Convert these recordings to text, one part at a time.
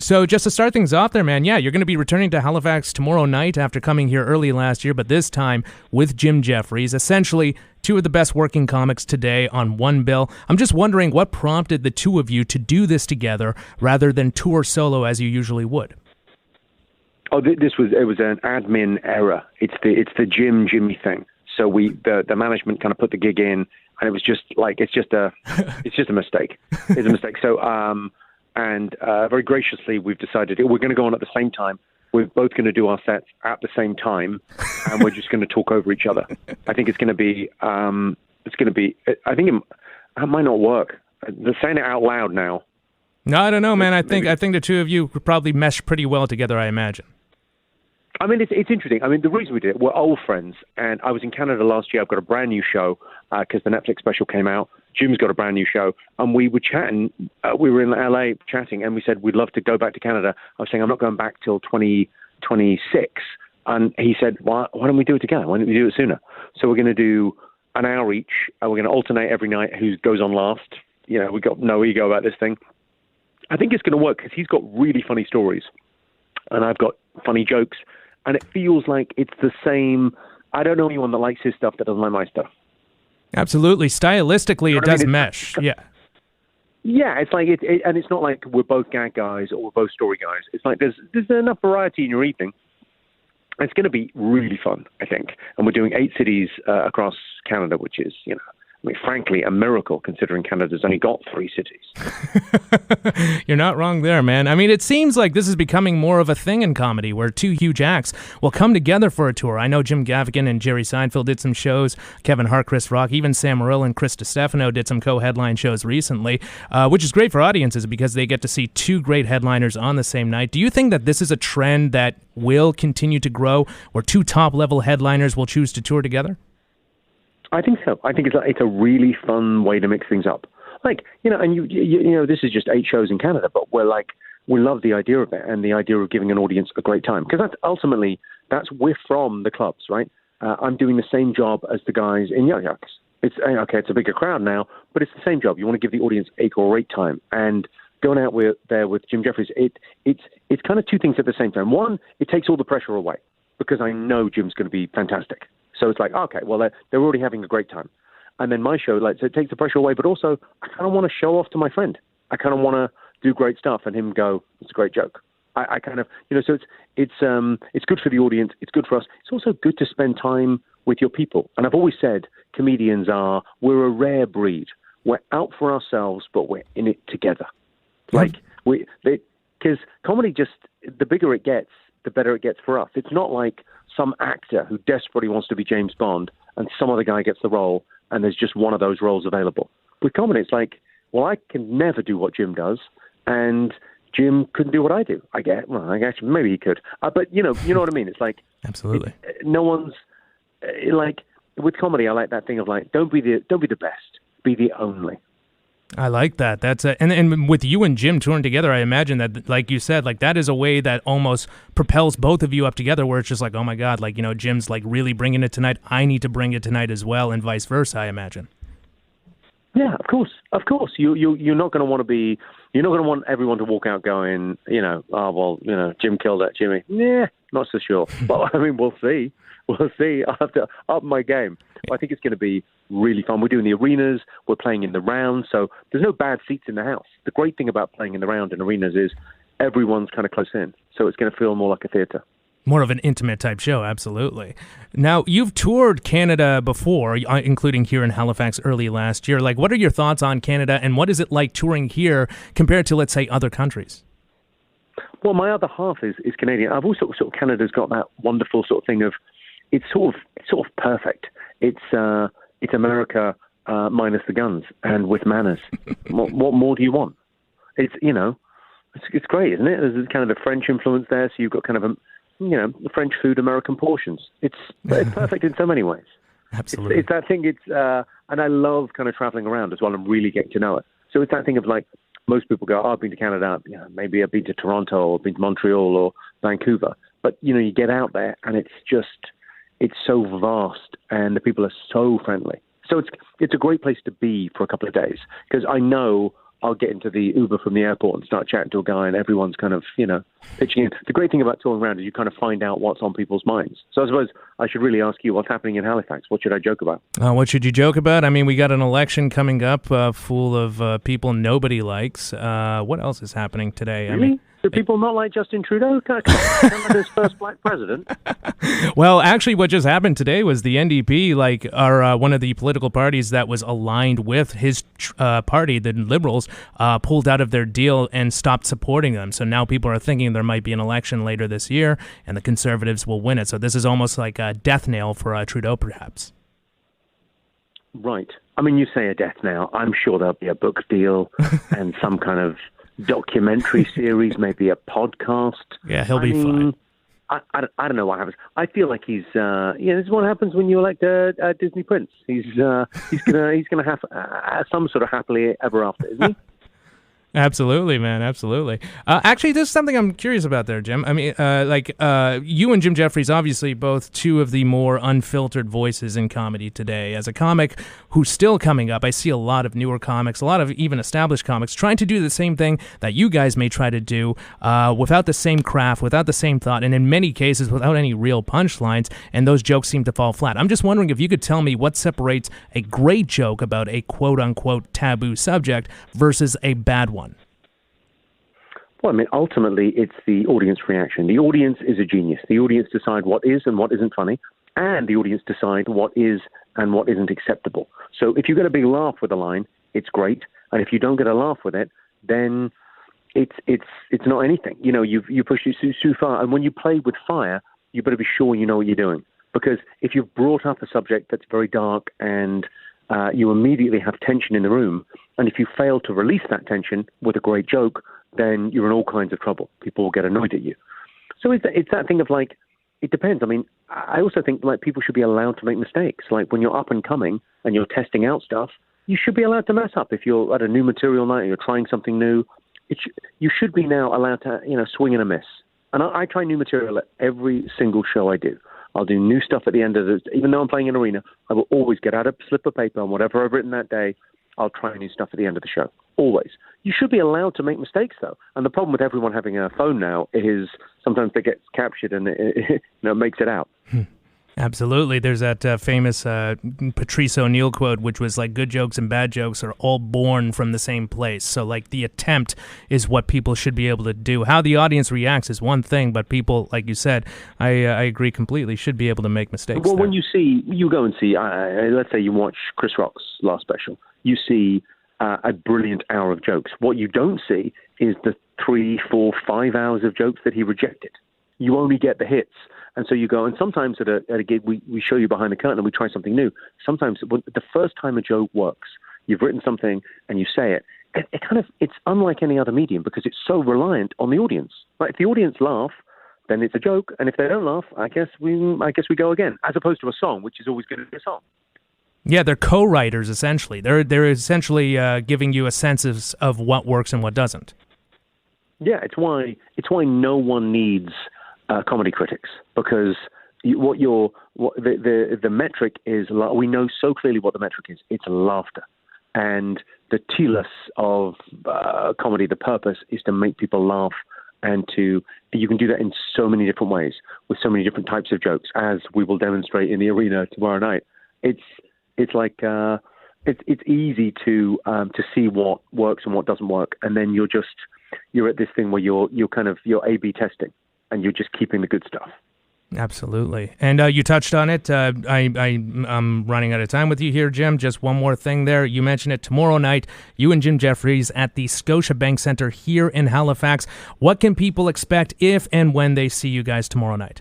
So just to start things off there, man, yeah, you're going to be returning to Halifax tomorrow night after coming here early last year, but this time with Jim Jeffries, essentially two of the best working comics today on one bill. I'm just wondering what prompted the two of you to do this together rather than tour solo as you usually would. Oh, it was an admin error. It's the Jimmy thing. So the management kind of put the gig in, and it was just like it's just a mistake. It's a mistake. So very graciously we've decided we're going to go on at the same time. We're both going to do our sets at the same time, and we're just going to talk over each other. I think it's going to be. I think it might not work. They're saying it out loud now. No, I don't know, man. I think the two of you could probably mesh pretty well together, I imagine. I mean, it's interesting. I mean, the reason we did it, we're old friends, and I was in Canada last year. I've got a brand new show because the Netflix special came out. Jim's got a brand new show, and we were chatting. We were in LA chatting, and we said we'd love to go back to Canada. I was saying I'm not going back till 2026, and he said, why don't we do it together? Why don't we do it sooner? So we're going to do an hour each. We're going to alternate every night who goes on last. You know, we've got no ego about this thing. I think it's going to work because he's got really funny stories, and I've got funny jokes. And it feels like it's the same. I don't know anyone that likes his stuff that doesn't like my stuff. Absolutely. Stylistically, you know it does mesh. Yeah. Yeah, it's like and it's not like we're both gag guys or we're both story guys. It's like there's enough variety in your evening. It's going to be really fun, I think. And we're doing 8 cities across Canada, which is, you know, I mean, frankly, a miracle considering Canada's only got 3 cities. You're not wrong there, man. I mean, it seems like this is becoming more of a thing in comedy where two huge acts will come together for a tour. I know Jim Gaffigan and Jerry Seinfeld did some shows. Kevin Hart, Chris Rock, even Sam Morril and Chris DiStefano did some co-headline shows recently, which is great for audiences because they get to see two great headliners on the same night. Do you think that this is a trend that will continue to grow where two top-level headliners will choose to tour together? I think so. I think it's a really fun way to mix things up. Like, you know, and you know, this is just 8 shows in Canada, but we love the idea of it and the idea of giving an audience a great time. Because we're from the clubs, right? I'm doing the same job as the guys in Yuck-Yucks. It's a bigger crowd now, but it's the same job. You want to give the audience a great time. And going out there with Jim Jeffries, it's kind of two things at the same time. One, it takes all the pressure away because I know Jim's going to be fantastic. So it's like, okay, well, they're already having a great time. And then my show, so it takes the pressure away, but also I kind of want to show off to my friend. I kind of want to do great stuff and him go, it's a great joke. I kind of, you know, so it's good for the audience. It's good for us. It's also good to spend time with your people. And I've always said comedians we're a rare breed. We're out for ourselves, but we're in it together. Like, because comedy the bigger it gets, the better it gets for us. It's not like some actor who desperately wants to be James Bond and some other guy gets the role and there's just one of those roles available. With comedy, it's like, well, I can never do what Jim does and Jim couldn't do what I do. I guess maybe he could. But you know what I mean? It's like, absolutely. No one's like, with comedy, I like that thing of like, don't be the best, be the only. I like that. That's and with you and Jim touring together, I imagine that, like you said, like that is a way that almost propels both of you up together. Where it's just like, oh my God, like, you know, Jim's like really bringing it tonight. I need to bring it tonight as well, and vice versa. I imagine. Yeah, of course. You're not going to want everyone to walk out going, you know, oh well, you know, Jim killed that, Jimmy. Yeah, not so sure. Well, I mean, we'll see. I'll have to up my game. I think it's going to be really fun. We're doing the arenas. We're playing in the round. So there's no bad seats in the house. The great thing about playing in the round in arenas is everyone's kind of close in. So it's going to feel more like a theater. More of an intimate type show, absolutely. Now, you've toured Canada before, including here in Halifax early last year. Like, what are your thoughts on Canada, and what is it like touring here compared to, let's say, other countries? Well, my other half is Canadian. I've also sort of Canada's got that wonderful sort of thing of it's sort of perfect. It's America minus the guns and with manners. What more do you want? It's, you know, it's great, isn't it? There's kind of a French influence there, so you've got kind of the French food, American portions. It's perfect in so many ways. Absolutely. It's that thing. And I love kind of traveling around as well and really getting to know it. So it's that thing of like, most people go, oh, I've been to Canada, you know, maybe I've been to Toronto or been to Montreal or Vancouver. But, you know, you get out there and it's so vast and the people are so friendly. So it's a great place to be for a couple of days because I know I'll get into the Uber from the airport and start chatting to a guy, and everyone's kind of, pitching in. The great thing about touring around is you kind of find out what's on people's minds. So I suppose I should really ask you what's happening in Halifax. What should I joke about? What should you joke about? I mean, we got an election coming up full of people nobody likes. What else is happening today? Really? I mean, do people not like Justin Trudeau? Canada's first black president. Well, actually, what just happened today was the NDP, are one of the political parties that was aligned with his party, the Liberals, pulled out of their deal and stopped supporting them. So now people are thinking there might be an election later this year, and the Conservatives will win it. So this is almost like a death nail for Trudeau, perhaps. Right. I mean, you say a death nail. I'm sure there'll be a book deal and some kind of documentary series, maybe a podcast. Yeah, he'll be fine. I don't know what happens. I feel like he's this is what happens when you elect a Disney prince. He's gonna have some sort of happily ever after, isn't he? Absolutely, man. Absolutely. Actually, there's something I'm curious about there, Jim. I mean, you and Jim Jeffries, obviously both two of the more unfiltered voices in comedy today. As a comic who's still coming up, I see a lot of newer comics, a lot of even established comics, trying to do the same thing that you guys may try to do without the same craft, without the same thought, and in many cases without any real punchlines, and those jokes seem to fall flat. I'm just wondering if you could tell me what separates a great joke about a quote-unquote taboo subject versus a bad one. Well, I mean, ultimately, it's the audience reaction. The audience is a genius. The audience decide what is and what isn't funny, and the audience decide what is and what isn't acceptable. So if you get a big laugh with a line, it's great, and if you don't get a laugh with it, then it's not anything. You push it too far, and when you play with fire, you better be sure you know what you're doing, because if you've brought up a subject that's very dark and you immediately have tension in the room, and if you fail to release that tension with a great joke, then you're in all kinds of trouble. People will get annoyed at you. So it's that thing of it depends. I mean, I also think people should be allowed to make mistakes. Like when you're up and coming and you're testing out stuff, you should be allowed to mess up. If you're at a new material night and you're trying something new, you should be now allowed to swing and a miss. And I try new material at every single show I do. I'll do new stuff at the end of the. Even though I'm playing an arena, I will always get out a slip of paper and whatever I've written that day, I'll try new stuff at the end of the show. Always. You should be allowed to make mistakes, though. And the problem with everyone having a phone now is sometimes they get captured and it makes it out. Absolutely. There's that famous Patrice O'Neill quote, which was good jokes and bad jokes are all born from the same place. So the attempt is what people should be able to do. How the audience reacts is one thing, but people, like you said, I agree completely, should be able to make mistakes. Well, there. when you go and see, let's say you watch Chris Rock's last special, you see a brilliant hour of jokes. What you don't see is the 3, 4, 5 hours of jokes that he rejected. You only get the hits. And so you go, and sometimes at a gig, we show you behind the curtain and we try something new. Sometimes the first time a joke works, you've written something and you say it, it's unlike any other medium because it's so reliant on the audience. If the audience laugh, then it's a joke. And if they don't laugh, I guess we go again, as opposed to a song, which is always going to be a song. Yeah, they're co-writers, essentially. They're essentially giving you a sense of what works and what doesn't. Yeah, it's why no one needs comedy critics, because the metric is, we know so clearly what the metric is. It's laughter. And the telos of comedy, the purpose is to make people laugh, and you can do that in so many different ways with so many different types of jokes, as we will demonstrate in the arena tomorrow night. It's easy to see what works and what doesn't work, and then you're at this thing where you're A/B testing, and you're just keeping the good stuff. Absolutely. And you touched on it. I'm running out of time with you here, Jim. Just one more thing there. You mentioned it tomorrow night, you and Jim Jeffries at the Scotiabank Centre here in Halifax. What can people expect if and when they see you guys tomorrow night?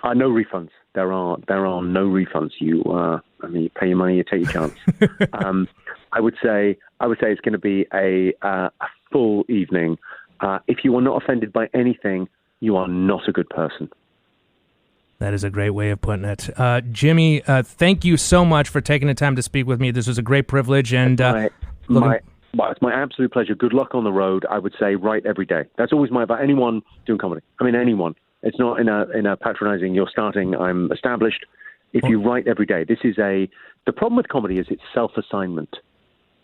No refunds. There are no refunds. You pay your money, you take your chance. I would say it's going to be a full evening. If you are not offended by anything, you are not a good person. That is a great way of putting it. Jimmy, thank you so much for taking the time to speak with me. This was a great privilege. And it's my absolute pleasure. Good luck on the road. I would say write every day. That's always my advice. Anyone doing comedy. I mean, anyone. It's not in a patronizing, you're starting, I'm established. If you write every day, the problem with comedy is it's self-assignment,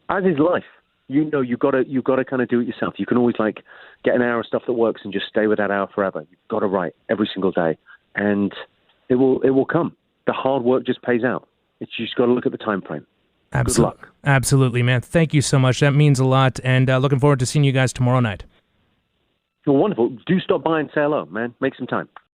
as is life. you gotta kind of do it yourself. You can always like get an hour of stuff that works and just stay with that hour forever. You've got to write every single day, and it will come. The hard work just pays out. It's just got to look at the time frame. Good luck. Absolutely, man. Thank you so much. That means a lot, and looking forward to seeing you guys tomorrow night. Well, wonderful. Do stop by and say hello, man. Make some time.